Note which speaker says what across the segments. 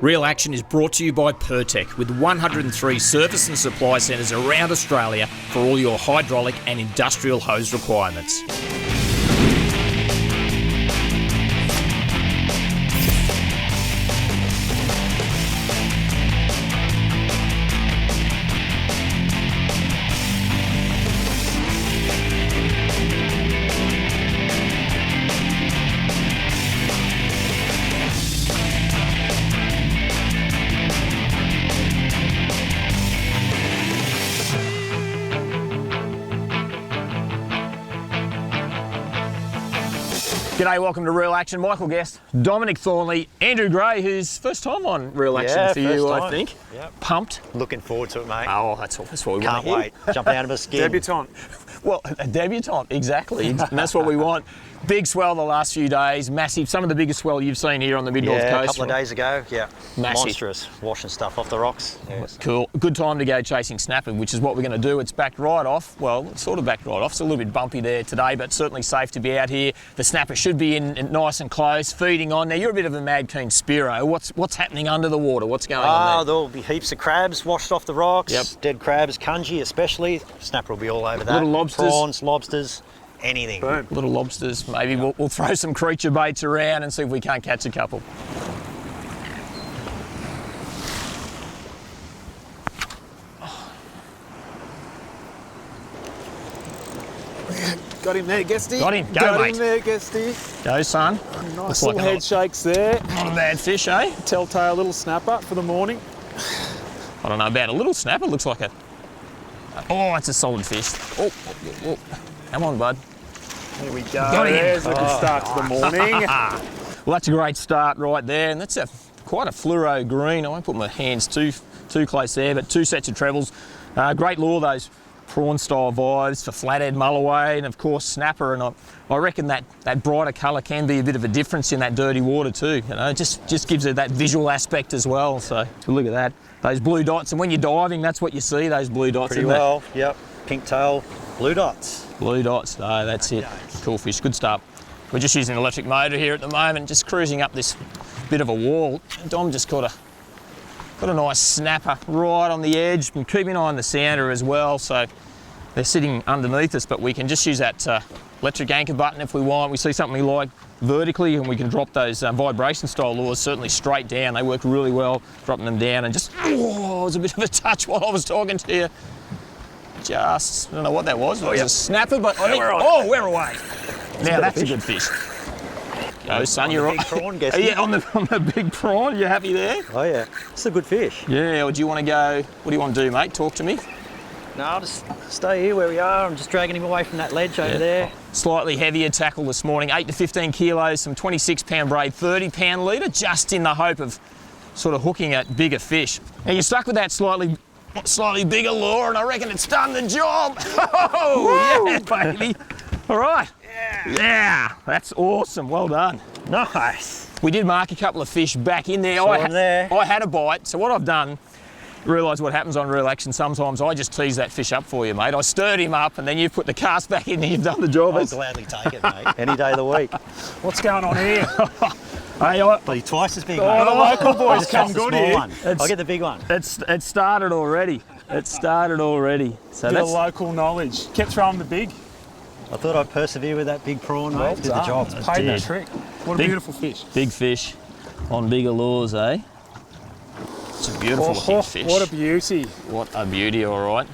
Speaker 1: Real Action is brought to you by Pertec, with 103 service and supply centres around Australia for all your hydraulic and industrial hose requirements. G'day, welcome to Real Action. Michael Guest, Dominic Thornley, Andrew Gray, who's first time on Real Action for you, I think.
Speaker 2: Yep.
Speaker 1: Pumped?
Speaker 2: Looking forward to it, mate.
Speaker 1: Oh, that's what we want
Speaker 2: Can't
Speaker 1: to hear.
Speaker 2: wait. Jumping out of my skin.
Speaker 3: Debutant.
Speaker 1: Well, a debutant, exactly. And that's what we want. Big swell the last few days, massive. Some of the biggest swell you've seen here on the mid-north coast.
Speaker 2: A couple of days ago,
Speaker 1: Massive.
Speaker 2: Monstrous, washing stuff off the rocks. Yes.
Speaker 1: Cool. Good time to go chasing snapper, which is what we're going to do. It's backed right off. Well, it's sort of backed right off. It's a little bit bumpy there today, but certainly safe to be out here. The snapper should be in nice and close, feeding on. Now, you're a bit of a mad keen Spiro. What's happening under the water? What's going on there?
Speaker 2: There'll be heaps of crabs washed off the rocks.
Speaker 1: Yep.
Speaker 2: Dead crabs, kunji especially. Snapper will be all over that.
Speaker 1: Little lobsters.
Speaker 2: Prawns, lobsters, anything.
Speaker 3: Boom.
Speaker 1: Little lobsters. Maybe we'll throw some creature baits around and see if we can't catch a couple.
Speaker 3: Got him there, Guesty.
Speaker 1: Got him. Go,
Speaker 3: Got
Speaker 1: mate.
Speaker 3: him there, Guesty.
Speaker 1: Go, son.
Speaker 3: Nice
Speaker 1: Looks
Speaker 3: little
Speaker 1: like
Speaker 3: head shakes there.
Speaker 1: not a bad fish, eh?
Speaker 3: Telltale little snapper for the morning.
Speaker 1: I don't know about a little snapper. Looks like a... Oh, it's a solid fish. Oh. Come on, bud.
Speaker 3: There we go.
Speaker 1: Got him.
Speaker 3: There's a good start to the morning.
Speaker 1: Well, that's a great start right there, and that's quite a fluoro green. I won't put my hands too close there, but two sets of trebles. Great lure, those prawn-style vibes for flathead mulloway, and of course snapper. And I reckon that brighter colour can be a bit of a difference in that dirty water too. You know, it just gives it that visual aspect as well. So look at that, those blue dots, and when you're diving, that's what you see, those blue dots.
Speaker 2: Pretty well, yep. Pink tail, blue dots.
Speaker 1: Blue dots, no, that's it. Cool fish, good start. We're just using an electric motor here at the moment, just cruising up this bit of a wall. Dom just got a nice snapper right on the edge. Been keeping an eye on the sounder as well, so they're sitting underneath us, but we can just use that electric anchor button if we want. We see something we like vertically, and we can drop those vibration style lures certainly straight down. They work really well, dropping them down, and just, it was a bit of a touch while I was talking to you. I don't know what that was. It was a snapper, but I think, we're away. Now that's a good fish. Go, son, you're on.
Speaker 2: Big prawn, guess.
Speaker 1: Yeah, on the big prawn. You happy there?
Speaker 2: Oh yeah, it's a good fish.
Speaker 1: Yeah. Or do you want to go? What do you want to do, mate? Talk to me.
Speaker 2: No, I'll just stay here where we are. I'm just dragging him away from that ledge over there.
Speaker 1: Slightly heavier tackle this morning, 8 to 15 kilos, some 26-pound braid, 30-pound leader, just in the hope of sort of hooking at bigger fish. Now you're stuck with that slightly bigger lure, and I reckon it's done the job. Oh, yeah, baby. All right. Yeah, that's awesome. Well done.
Speaker 2: Nice.
Speaker 1: We did mark a couple of fish back in there.
Speaker 2: Saw them there.
Speaker 1: I had a bite, so what I've done, realise what happens on Real Action, sometimes I just tease that fish up for you, mate. I stirred him up, and then you've put the cast back in and you've done the job.
Speaker 2: I'll gladly take it, mate. Any day of the week.
Speaker 3: What's going on here?
Speaker 1: Hey,
Speaker 2: Bloody twice as big,
Speaker 3: Oh,
Speaker 2: mate.
Speaker 3: the local boys
Speaker 2: Just
Speaker 3: come
Speaker 2: the
Speaker 3: good
Speaker 2: small
Speaker 3: here.
Speaker 2: one. I'll get the big one.
Speaker 1: it started already. So
Speaker 3: Bit of
Speaker 1: that's
Speaker 3: local knowledge. Kept throwing the big.
Speaker 2: I thought I'd persevere with that big prawn,
Speaker 3: Well
Speaker 2: mate. Did the
Speaker 3: done.
Speaker 2: job.
Speaker 3: It's paid the
Speaker 1: did.
Speaker 3: trick. What a
Speaker 1: Big-
Speaker 3: beautiful fish.
Speaker 1: big fish on bigger lures, eh? It's a beautiful looking fish.
Speaker 3: What a beauty.
Speaker 1: What a beauty, all right.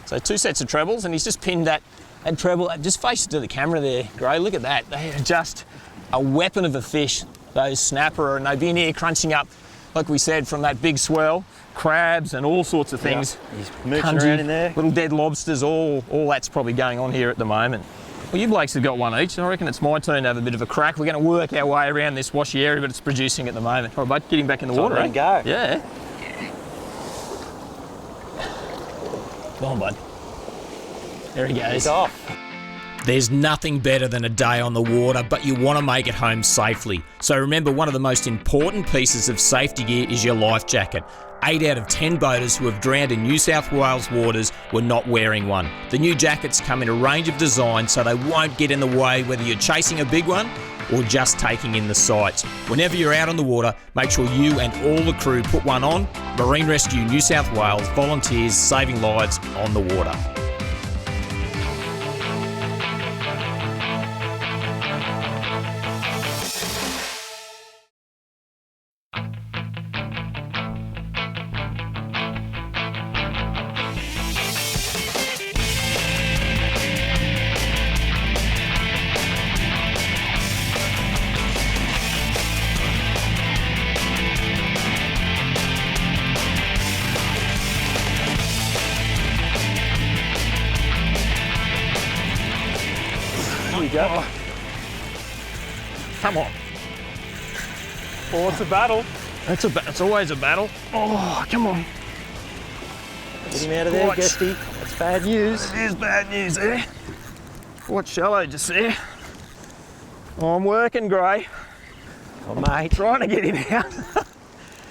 Speaker 1: So two sets of trebles, and he's just pinned that treble. Just face it to the camera there, Gray. Look at that. They are just a weapon of a fish, those snapper, and they've been here crunching up, like we said, from that big swell, crabs and all sorts of things.
Speaker 2: Yeah. He's mooching
Speaker 1: Kunji,
Speaker 2: around in there.
Speaker 1: Little dead lobsters, all that's probably going on here at the moment. Well, you blokes have got one each, and I reckon it's my turn to have a bit of a crack. We're going to work our way around this washy area, but it's producing at the moment. All right, bud, get him back in the water,
Speaker 2: let him go.
Speaker 1: Yeah. Come on, bud. There he goes.
Speaker 2: He's off.
Speaker 1: There's nothing better than a day on the water, but you want to make it home safely. So remember, one of the most important pieces of safety gear is your life jacket. 8 out of 10 boaters who have drowned in New South Wales waters were not wearing one. The new jackets come in a range of designs so they won't get in the way whether you're chasing a big one or just taking in the sights. Whenever you're out on the water, make sure you and all the crew put one on. Marine Rescue New South Wales, volunteers saving lives on the water.
Speaker 3: There you go.
Speaker 1: Come on.
Speaker 3: Oh, it's a battle.
Speaker 1: It's always a battle. Oh, come on.
Speaker 2: Get him out of there,
Speaker 1: Watch.
Speaker 2: Guesty. That's bad news.
Speaker 1: It is bad news there. What shallow just there. Oh, I'm working, Gray.
Speaker 2: Oh, mate.
Speaker 1: Trying to get him out.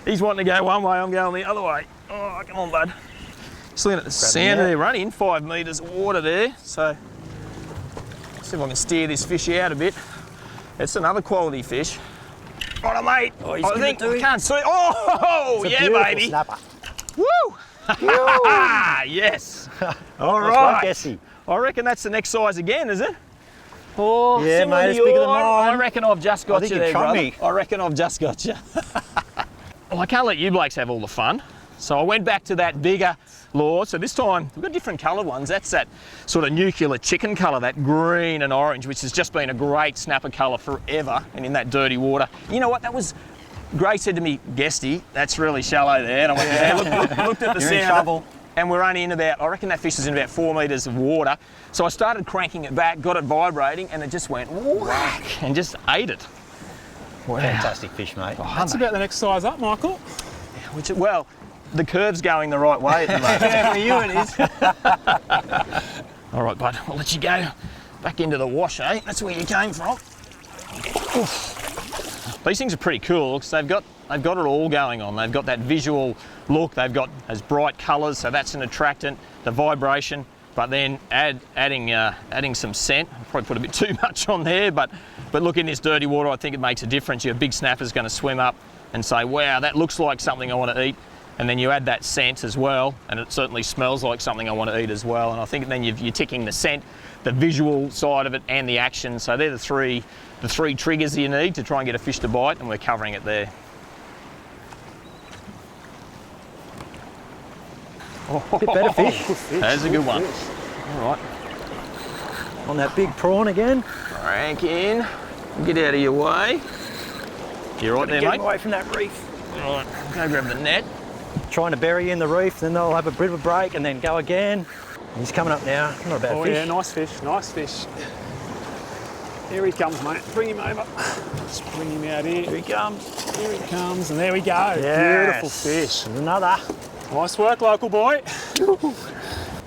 Speaker 1: He's wanting to go one way, I'm going the other way. Oh, come on, bud. Just looking at the sound
Speaker 2: out.
Speaker 1: there, running 5 metres of water there. So, see if I can steer this fish out a bit. It's another quality fish. Right, mate.
Speaker 2: Oh, he's
Speaker 1: I
Speaker 2: gonna
Speaker 1: think
Speaker 2: do
Speaker 1: I
Speaker 2: it.
Speaker 1: can't see. Oh,
Speaker 2: It's a
Speaker 1: yeah,
Speaker 2: beautiful
Speaker 1: baby.
Speaker 2: Snapper.
Speaker 1: Woo! Yes. All
Speaker 2: Nice
Speaker 1: right.
Speaker 2: one, Guesty.
Speaker 1: I reckon that's the next size again, is it?
Speaker 2: Oh, yeah,
Speaker 1: similar
Speaker 2: mate,
Speaker 1: to
Speaker 2: it's bigger than
Speaker 1: yours. I
Speaker 2: mine.
Speaker 1: reckon I've just got
Speaker 2: think
Speaker 1: you
Speaker 2: you've
Speaker 1: there,
Speaker 2: trumped
Speaker 1: brother.
Speaker 2: me.
Speaker 1: I reckon I've just got you. Well, I can't let you blokes have all the fun. So I went back to that bigger lure. So this time, we've got different coloured ones. That's that sort of nuclear chicken colour, that green and orange, which has just been a great snapper colour forever and in that dirty water. You know what, that was... Gray said to me, Guesty, that's really shallow there. And I went, yeah, looked at the
Speaker 2: You're
Speaker 1: sound.
Speaker 2: in trouble.
Speaker 1: And we're only in about, I reckon that fish is in about 4 metres of water. So I started cranking it back, got it vibrating, and it just went whack and just ate it. Wow.
Speaker 2: Fantastic fish, mate.
Speaker 1: Oh,
Speaker 3: That's about the next size up, Michael.
Speaker 1: which, well, the curve's going the right way at the moment.
Speaker 2: Yeah, for you it is.
Speaker 1: All right, bud, I'll let you go back into the wash, eh? That's where you came from. Oof. These things are pretty cool because they've got it all going on. They've got that visual look. They've got as bright colours, so that's an attractant. The vibration, but then adding some scent. I'll probably put a bit too much on there, but look, in this dirty water, I think it makes a difference. Your big snapper's going to swim up and say, "Wow, that looks like something I want to eat." And then you add that scent as well, and it certainly smells like something I want to eat as well. And I think then you're ticking the scent, the visual side of it, and the action. So they're the three triggers you need to try and get a fish to bite, and we're covering it there.
Speaker 2: Bit better fish.
Speaker 1: That's a good one. All right,
Speaker 2: On that big prawn again.
Speaker 1: crank in, get out of your way. You're right there,
Speaker 2: Get
Speaker 1: mate.
Speaker 2: him away from that reef.
Speaker 1: All right, go grab the net.
Speaker 2: Trying to bury in the reef, then they'll have a bit of a break and then go again. He's coming up now. Not a bad
Speaker 3: Oh
Speaker 2: fish.
Speaker 3: yeah, nice fish, nice fish. Here he comes, mate. Bring him over. Just bring him out here.
Speaker 2: Here he comes.
Speaker 3: Here he comes, and there we go.
Speaker 2: Yes.
Speaker 3: Beautiful fish.
Speaker 2: There's another.
Speaker 3: Nice work, local boy.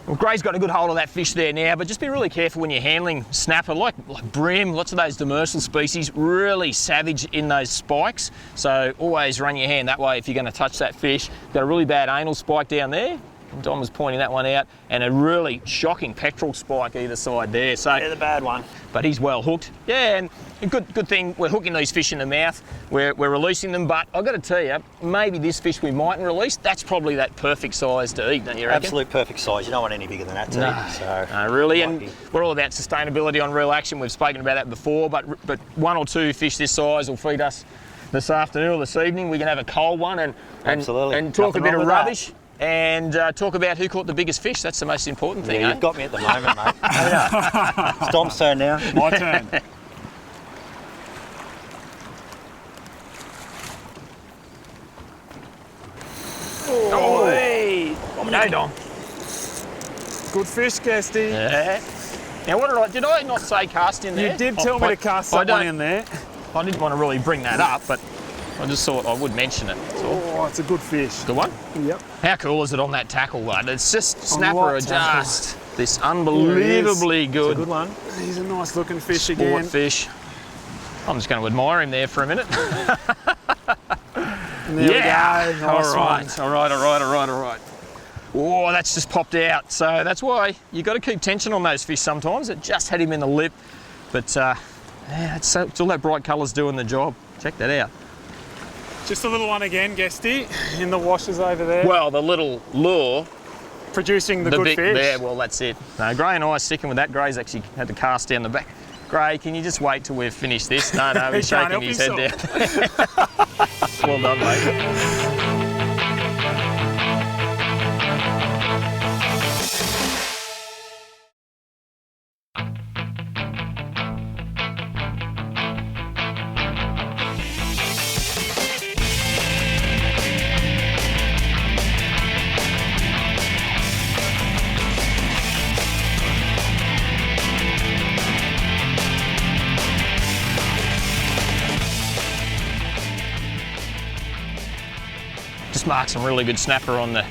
Speaker 1: Well, Gray's got a good hold of that fish there now, but just be really careful when you're handling snapper, like bream, lots of those demersal species, really savage in those spikes. So always run your hand that way if you're going to touch that fish. Got a really bad anal spike down there. Dom was pointing that one out, and a really shocking pectoral spike either side there. So,
Speaker 2: They're the bad one.
Speaker 1: but he's well hooked. Yeah, and a good thing, we're hooking these fish in the mouth. We're releasing them, but I've got to tell you, maybe this fish we mightn't release. That's probably that perfect size to eat, don't you reckon?
Speaker 2: Absolute perfect size. You don't want any bigger than that to eat. So
Speaker 1: No, really,
Speaker 2: might
Speaker 1: and
Speaker 2: be.
Speaker 1: we're all about sustainability on Real Action. We've spoken about that before, but 1 or 2 fish this size will feed us this afternoon or this evening. We can have a cold one and
Speaker 2: Absolutely.
Speaker 1: and talk
Speaker 2: Nothing
Speaker 1: a bit
Speaker 2: wrong
Speaker 1: of
Speaker 2: with that.
Speaker 1: rubbish and talk about who caught the biggest fish. That's the most important thing,
Speaker 2: Yeah,
Speaker 1: eh?
Speaker 2: you've got me at the moment, mate. It's Dom's turn now.
Speaker 3: My turn.
Speaker 1: Oh, hey! No, Dom.
Speaker 3: Good fish, Guesty.
Speaker 1: Yeah. Now, what did I not say cast in there?
Speaker 3: You did tell me to cast
Speaker 1: I
Speaker 3: someone
Speaker 1: don't-
Speaker 3: in there.
Speaker 1: I didn't want to really bring that up, but I just thought I would mention it. That's all.
Speaker 3: Oh, it's a good fish.
Speaker 1: Good one.
Speaker 3: Yep.
Speaker 1: How cool is it on that tackle, though? It's just snapper
Speaker 3: what
Speaker 1: are
Speaker 3: tackle?
Speaker 1: just this unbelievably
Speaker 2: It's a good one.
Speaker 3: He's a nice looking fish
Speaker 1: sport
Speaker 3: again.
Speaker 1: fish. I'm just going to admire him there for a minute.
Speaker 3: And there we go. Nice one.
Speaker 1: All right. Oh, that's just popped out. So that's why you got to keep tension on those fish sometimes. It just had him in the lip. But yeah, it's all that bright colour's doing the job. Check that out.
Speaker 3: Just a little one again, Guesty, in the washes over there.
Speaker 1: Well, the little lure.
Speaker 3: Producing the good
Speaker 1: big,
Speaker 3: fish.
Speaker 1: Yeah, well, that's it. No, Gray and I are sticking with that. Gray's actually had to cast down the back. Gray, can you just wait till we've finished this? No, he's shaking his head down. Well done, mate. Just marked some really good snapper on the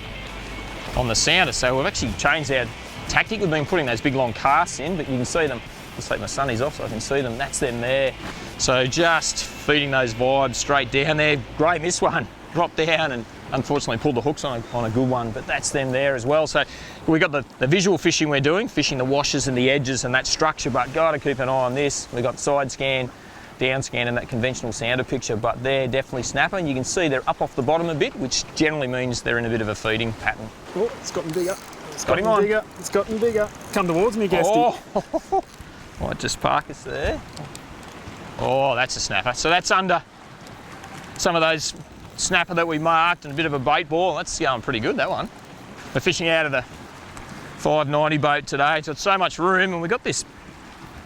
Speaker 1: sounder. So we've actually changed our tactic. We've been putting those big long casts in, but you can see them. Just take my sunnies off so I can see them. That's them there. So just feeding those vibes straight down there. Great, this one dropped down and unfortunately pulled the hooks on a good one, but that's them there as well. So we've got the visual fishing we're doing, fishing the washes and the edges and that structure, but got to keep an eye on this. We've got side scan, down scan and that conventional sounder picture, but they're definitely snapper. And you can see they're up off the bottom a bit, which generally means they're in a bit of a feeding pattern.
Speaker 3: Oh, it's gotten bigger. It's
Speaker 1: Got him on.
Speaker 3: bigger. It's gotten bigger. Come towards me, Guesty.
Speaker 1: Oh, might just park us there. Oh, that's a snapper. So that's under some of those snapper that we marked and a bit of a bait ball. That's going pretty good, that one. We're fishing out of the 590 boat today. So it's so much room, and we've got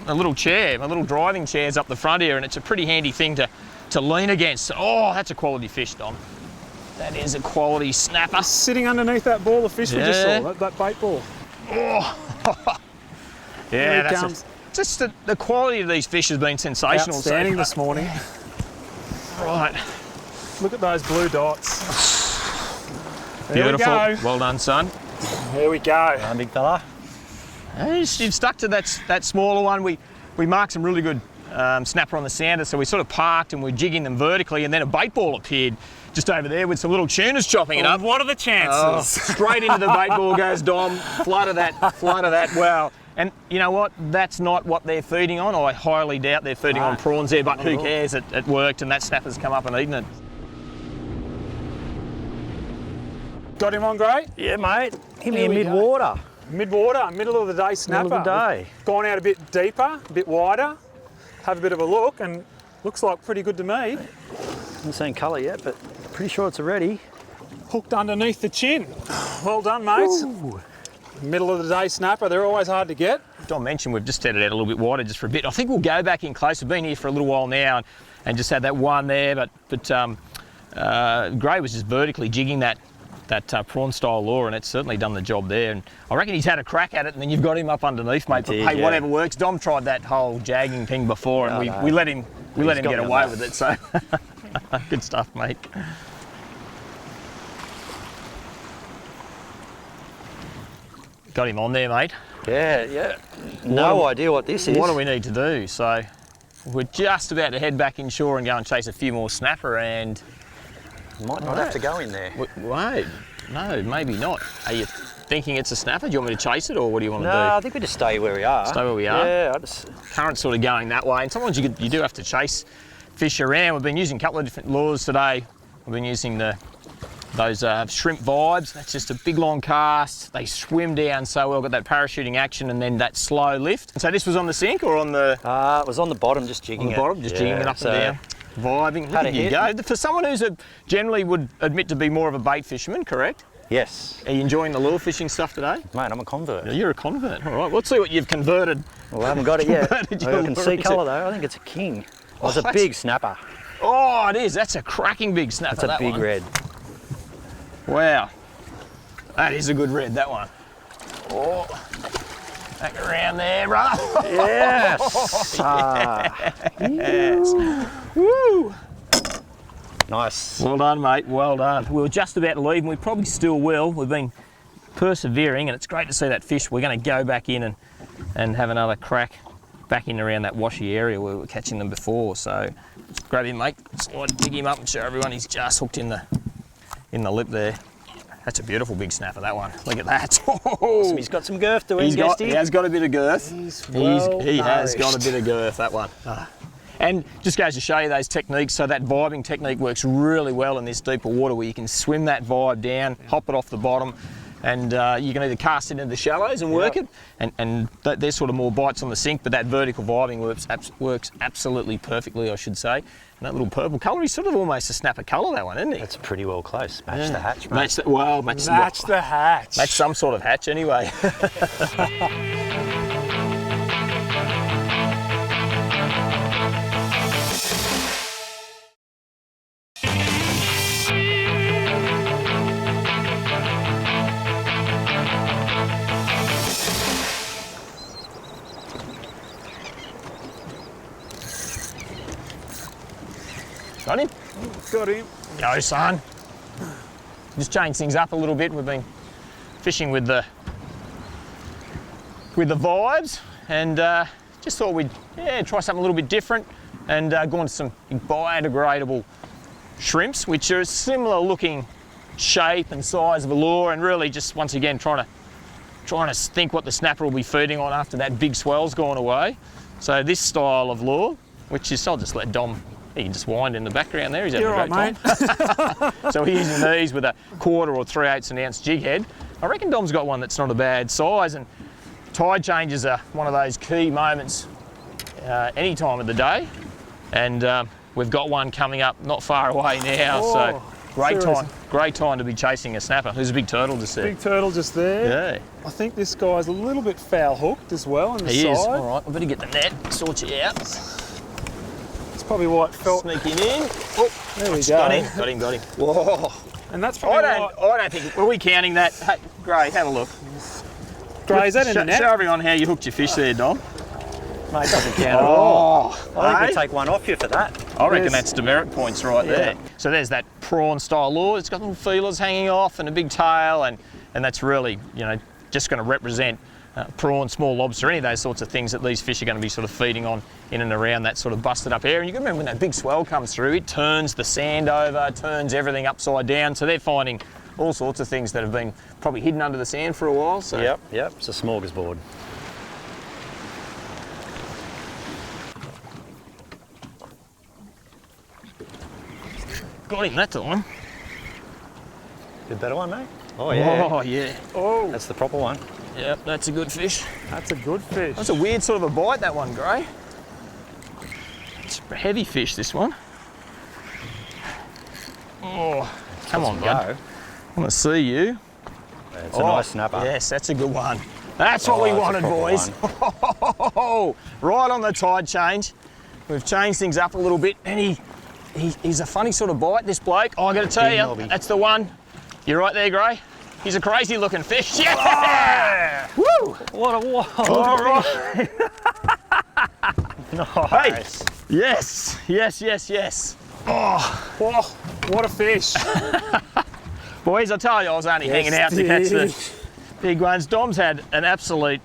Speaker 1: a little chair, my little driving chair's up the front here, and it's a pretty handy thing to lean against. Oh, that's a quality fish, Dom. That is a quality snapper.
Speaker 3: Sitting underneath that ball of fish we just saw, that bait ball.
Speaker 1: Oh.
Speaker 3: There
Speaker 1: Yeah,
Speaker 3: he comes.
Speaker 1: just the quality of these fish has been sensational.
Speaker 3: Outstanding this morning.
Speaker 1: Right.
Speaker 3: Look at those blue dots. There
Speaker 1: Beautiful.
Speaker 3: we go.
Speaker 1: Well done, son.
Speaker 3: There we go.
Speaker 2: Big fella.
Speaker 1: You've stuck to that smaller one. We marked some really good snapper on the sounder, so we sort of parked and we're jigging them vertically, and then a bait ball appeared just over there with some little tuners chopping it up.
Speaker 3: What are the chances?
Speaker 1: Oh, straight into the bait ball goes Dom. Flood of that. Wow. And you know what? That's not what they're feeding on. I highly doubt they're feeding on prawns there, but who cares? It worked, and that snapper's come up and eaten it.
Speaker 3: Got him on, Gray?
Speaker 2: Yeah, mate. Hit me
Speaker 3: Here
Speaker 2: in
Speaker 3: we go.
Speaker 2: mid-water.
Speaker 3: Mid-water, middle of the day snapper.
Speaker 2: Middle of the day.
Speaker 3: Gone out a bit deeper, a bit wider. Have a bit of a look, and looks like pretty good to me.
Speaker 2: Haven't seen colour yet, but pretty sure it's already.
Speaker 3: Hooked underneath the chin. Well done, mates.
Speaker 2: Ooh.
Speaker 3: Middle of the day snapper, they're always hard to get.
Speaker 1: Dom mentioned we've just set it out a little bit wider just for a bit. I think we'll go back in close. We've been here for a little while now and just had that one there, but Gray was just vertically jigging that prawn style lure, and it's certainly done the job there. And I reckon he's had a crack at it, and then you've got him up underneath, mate. But
Speaker 2: did,
Speaker 1: hey,
Speaker 2: yeah.
Speaker 1: whatever works. Dom tried that whole jagging thing before, and we let him
Speaker 2: got
Speaker 1: get
Speaker 2: me on
Speaker 1: away
Speaker 2: that.
Speaker 1: with it. So good stuff, mate. Got him on there, mate.
Speaker 2: Yeah. No idea what this is.
Speaker 1: What do we need to do? So we're just about to head back inshore and go and chase a few more snapper, and
Speaker 2: Might not have to go in there.
Speaker 1: wait, no, maybe not. Are you thinking it's a snapper? Do you want me to chase it, or what do you want to
Speaker 2: No,
Speaker 1: do?
Speaker 2: I think we just stay where we are.
Speaker 1: Stay where we are?
Speaker 2: Yeah,
Speaker 1: Current's sort of going that way, and sometimes you do have to chase fish around. We've been using a couple of different lures today. We've been using those shrimp vibes. That's just a big long cast. They swim down so well, got that parachuting action and then that slow lift. And so this was on the sink or on the...
Speaker 2: it was on the bottom, just jigging
Speaker 1: on the bottom, just jigging it up and down. Vibing.
Speaker 2: Had a
Speaker 1: Look at you go. For someone who's generally would admit to be more of a bait fisherman, correct?
Speaker 2: Yes.
Speaker 1: Are you enjoying the lure fishing stuff today?
Speaker 2: Mate, I'm a convert.
Speaker 1: You're a convert. All right, let's see what you've converted.
Speaker 2: Well, I haven't got it yet.
Speaker 1: Converted
Speaker 2: I
Speaker 1: your
Speaker 2: can
Speaker 1: lure
Speaker 2: see
Speaker 1: into.
Speaker 2: colour though. I think it's a king. Oh, it's a
Speaker 1: that's-
Speaker 2: big snapper.
Speaker 1: Oh, it is. That's a cracking big snapper.
Speaker 2: It's a
Speaker 1: that
Speaker 2: big
Speaker 1: one.
Speaker 2: red.
Speaker 1: Wow. That is a good red, that one. Oh, back around there, brother.
Speaker 2: Yes.
Speaker 1: Yes. Woo.
Speaker 2: Nice.
Speaker 1: Well done, mate. Well done. We were just about to leave, and we probably still will. We've been persevering, and it's great to see that fish. We're going to go back in and have another crack back in around that washy area where we were catching them before. So let's grab him, mate. Slide, dig him up and show everyone he's just hooked in the lip there. That's a beautiful big snapper, that one. Look at that.
Speaker 2: Awesome. He's got some girth to him,
Speaker 1: He has got a bit of girth. He has got a bit of girth, that one. And just goes to show you those techniques. So that vibing technique works really well in this deeper water where you can swim that vibe down, hop it off the bottom, and you can either cast it into the shallows and work it, and there's sort of more bites on the sink, but that vertical vibing works absolutely perfectly, I should say. And that little purple colour, he's sort of almost a snapper colour, that one, isn't he?
Speaker 2: That's pretty well close. Match the hatch, mate.
Speaker 1: Match the hatch. Match some sort of hatch, anyway. Got him?
Speaker 3: Got him.
Speaker 1: Go, son. Just change things up a little bit. We've been fishing with the vibes, and just thought we'd try something a little bit different and go on to some biodegradable shrimps, which are a similar looking shape and size of a lure, and really just once again trying to think what the snapper will be feeding on after that big swell's gone away. So this style of lure, which is, I'll just let Dom. He can just wind in the background there. He's having a great time. So he's using these with a 1/4 or 3/8 ounce jig head. I reckon Dom's got one that's not a bad size, and tide changes are one of those key moments any time of the day. And we've got one coming up not far away now. So great time to be chasing a snapper. There's a big turtle just there.
Speaker 3: Big turtle just there.
Speaker 1: Yeah.
Speaker 3: I think this guy's a little bit foul hooked as well on the
Speaker 1: He
Speaker 3: side.
Speaker 1: is. All right, I better get the net, sort you out.
Speaker 3: Probably why it felt.
Speaker 1: Sneaking in. Oh,
Speaker 3: there we go.
Speaker 1: Got him. Whoa.
Speaker 3: And that's probably
Speaker 1: I don't think, were we counting that? Hey, Gray, have a look.
Speaker 3: Gray, is that in the net?
Speaker 1: Show everyone how you hooked your fish there, Dom.
Speaker 2: Mate, it doesn't count at all. I think
Speaker 1: hey?
Speaker 2: we'll take one off you for that.
Speaker 1: I reckon that's demerit points right there. So there's that prawn style lure. It's got little feelers hanging off and a big tail, and that's really, just going to represent prawn, small lobster, any of those sorts of things that these fish are going to be sort of feeding on in and around that sort of busted up area. And you can remember when that big swell comes through, it turns the sand over, turns everything upside down. So they're finding all sorts of things that have been probably hidden under the sand for a while. So.
Speaker 2: Yep, it's a smorgasbord.
Speaker 1: Got him that time.
Speaker 2: Bit better one, mate? Oh, yeah.
Speaker 1: Oh, yeah.
Speaker 3: Oh,
Speaker 2: That's the proper one.
Speaker 1: Yep, that's a good fish.
Speaker 3: that's a good fish.
Speaker 1: That's a weird sort of a bite, that one, Gray. It's a heavy fish, this one. Oh, come on, bud. I want to see you.
Speaker 2: It's a nice snapper.
Speaker 1: Yes, that's a good one. That's what we wanted, boys. Right on the tide change. We've changed things up a little bit, and he's a funny sort of bite, this bloke. Oh, I got to tell you, that's the one. You're right there, Gray. He's a crazy looking fish. Yeah! Woo!
Speaker 2: What a wow.
Speaker 1: All right.
Speaker 2: Nice.
Speaker 1: Hey. Yes. Oh,
Speaker 3: Whoa, what a fish.
Speaker 1: boys, I told you I was only hanging out to catch the big ones. Dom's had an absolute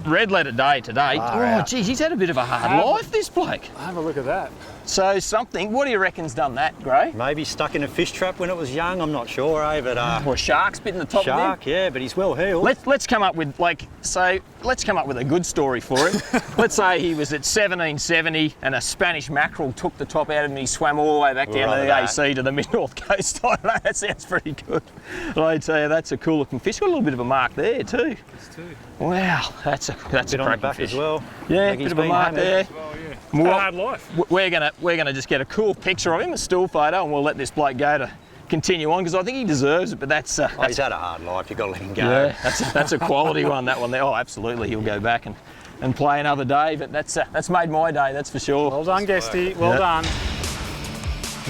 Speaker 1: red letter day today. Geez, he's had a bit of a hard life, this bloke.
Speaker 3: Have a look at that.
Speaker 1: So what do you reckon's done that, Gray?
Speaker 2: Maybe stuck in a fish trap when it was young, I'm not sure, but
Speaker 1: Or a shark's bitten the top of him?
Speaker 2: shark, yeah, but he's well healed.
Speaker 1: Let's come up with let's come up with a good story for him. Let's say he was at 1770 and a Spanish mackerel took the top out of him and he swam all the way back down to the AC to the mid-north coast. I don't know, that sounds pretty good. But I tell you, that's a cool looking fish. Got a little bit of a mark there too. Wow, that's a
Speaker 2: bit on the back
Speaker 1: fish
Speaker 2: as well.
Speaker 1: Yeah,
Speaker 2: Like
Speaker 1: bit
Speaker 2: he's
Speaker 1: of a
Speaker 2: been
Speaker 1: mark
Speaker 2: hammered.
Speaker 1: there.
Speaker 3: Well, yeah.
Speaker 1: Well,
Speaker 3: Hard life.
Speaker 1: We're gonna just get a cool picture of him, a still photo, and we'll let this bloke go to continue on because I think he deserves it. But that's
Speaker 2: He's had a hard life, you've got to let him go.
Speaker 1: yeah, that's a quality one, that one there. Oh, absolutely, he'll go back and play another day. But that's made my day, that's for sure.
Speaker 3: Well done, Guesty. Well done.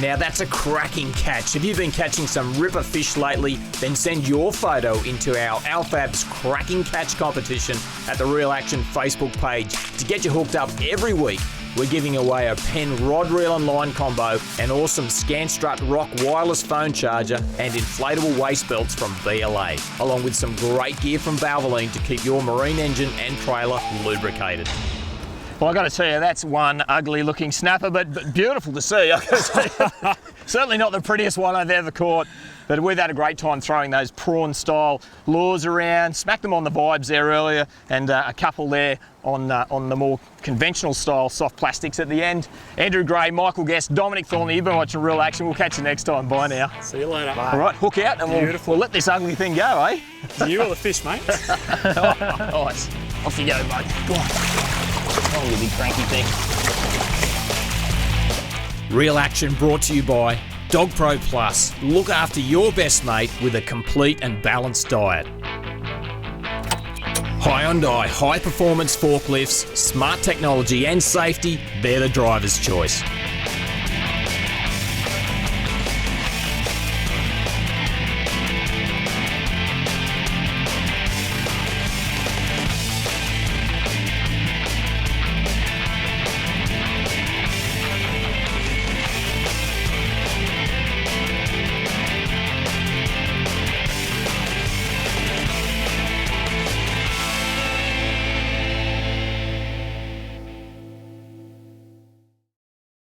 Speaker 1: Now that's a cracking catch. If you've been catching some ripper fish lately, then send your photo into our Alfab's Cracking Catch competition at the Real Action Facebook page to get you hooked up every week we're giving away a Penn rod reel and line combo, an awesome Scanstrut Rock wireless phone charger, and inflatable waist belts from BLA, along with some great gear from Valvoline to keep your marine engine and trailer lubricated. Well, I've got to tell you, that's one ugly looking snapper, but beautiful to see. I've got to tell you. Certainly not the prettiest one I've ever caught, but we've had a great time throwing those prawn style lures around, smacked them on the vibes there earlier, and a couple there on the more conventional style soft plastics at the end. Andrew Gray, Michael Guest, Dominic Thorney, you've been watching Real Action. We'll catch you next time. Bye now.
Speaker 3: See you later.
Speaker 1: All right, hook out and we'll let this ugly thing go, eh?
Speaker 3: You or the fish, mate?
Speaker 1: Oh, nice. Off you go, mate. Go on. Oh, you big cranky thing. Real Action brought to you by Dog Pro Plus. Look after your best mate with a complete and balanced diet. Hyundai high performance forklifts, smart technology and safety, they're the driver's choice.